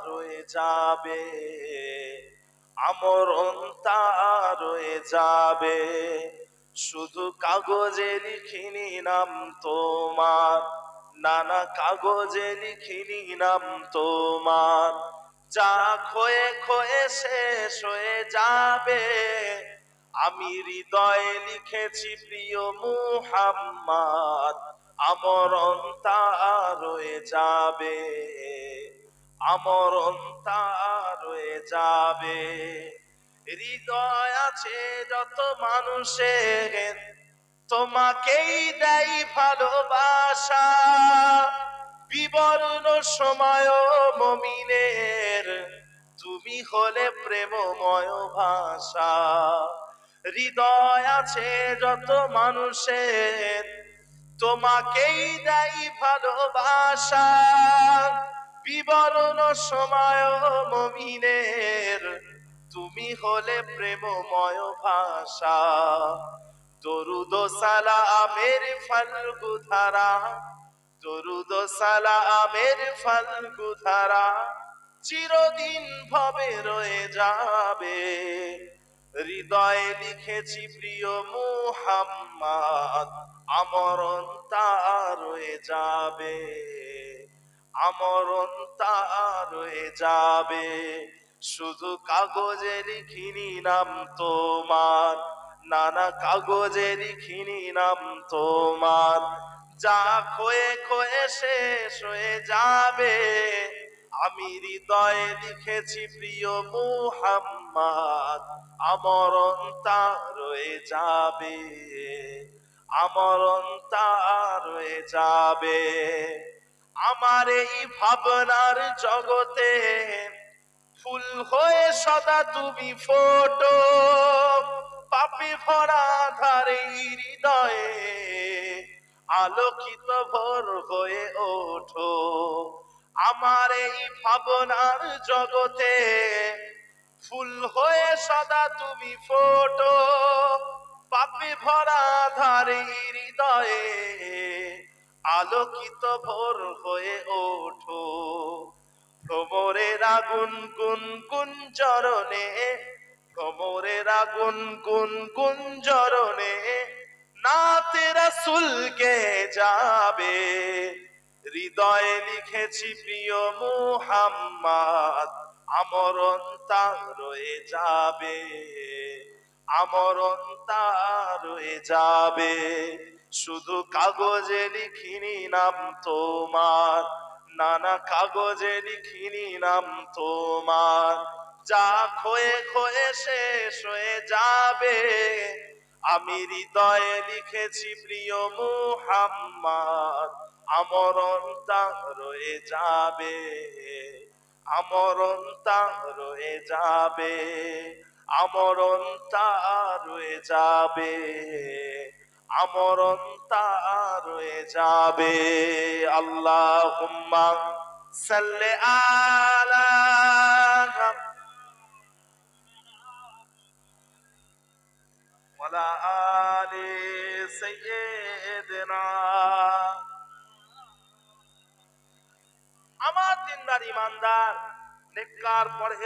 রয়ে যাবে, আমরণ তা রয়ে যাবে। শুধু কাগজে লিখিনি নাম তোমার, নানা কাগজে লিখিনি নাম তোমার। যা ক্ষয়ে ক্ষয়ে শেষ হয়ে যাবে, আমি হৃদয়ে লিখেছি প্রিয় মুহাম্মদ, আমরণ তা রয়ে যাবে, আমরণ তা রয়ে যাবে। হৃদয় আছে যত মানুষের, তোমাকেই দেয় ভালোবাসা। বিবর্ণ সময় মমিনের, তুমি হলে প্রেমময় ভাষা। হৃদয় আছে যত মানুষের, তোমাকেই দেয় ভালোবাসা। বিবর্ণ সময় মমিনের, তুমি হলে প্রেমময় ভাষা। দরুদ ও সালামের ফাল্গু ধারা, দরুদ ও সালামের ফাল্গু ধারা চিরদিন ভবে রয়ে যাবে। হৃদয়ে লিখেছি প্রিয় মুহাম্মদ, আমরণ তা রয়ে যাবে, আমরণ তা রয়ে যাবে। শুধু কাগজে লিখিনি নাম তোমার, নানা কাগজে লিখিনি নাম তোমার। যা ক্ষয়ে ক্ষয়ে শেষ হয়ে যাবে, আমি হৃদয়ে লিখেছি প্রিয় মুহাম্মদ, আমরণ তা রয়ে যাবে, আমরণ তা রয়ে যাবে। আমার এই ভাবনার জগতে ফুল হয়ে সদা তুমি ফোটো, পাপে ভরা ধারে হৃদয়ে আলোকিত ভোর হয়ে ওঠো। আমার এই ভাবনার জগতে ফুল হয়ে সদা তুমি ফোটো, পাপে ভরা ধারে হৃদয়ে আলোকিত ভোর হয়ে ওঠো। ভ্রমরের আগুন গুন গুন চরণে, ভ্রমরের আগুন গুন গুন চরণে নাতে রাসূল কে যাবে। হৃদয়ে লিখেছি প্রিয় মুহাম্মদ, আমরণ তা রয়ে যাবে, আমরণ তা রয়ে যাবে। শুধু কাগজে লিখিনি নাম তোমার, নানা কাগজে লিখিনি নাম তোমার। যা ক্ষয়ে ক্ষয়ে শেষ হয়ে যাবে, আমি হৃদয়ে লিখেছি প্রিয় মুহাম্মদ, আমরণ তা রয়ে যাবে, আমরণ তা রয়ে যাবে, আমরণ তা রয়ে যাবে, আমরণ তা রয়ে যাবে। আল্লাহুম্মা সাল্লি আলা ওয়ালা আলি সাইয়্যিদিনা। আমার দিনদার ইমানদার নেককার পরহেজ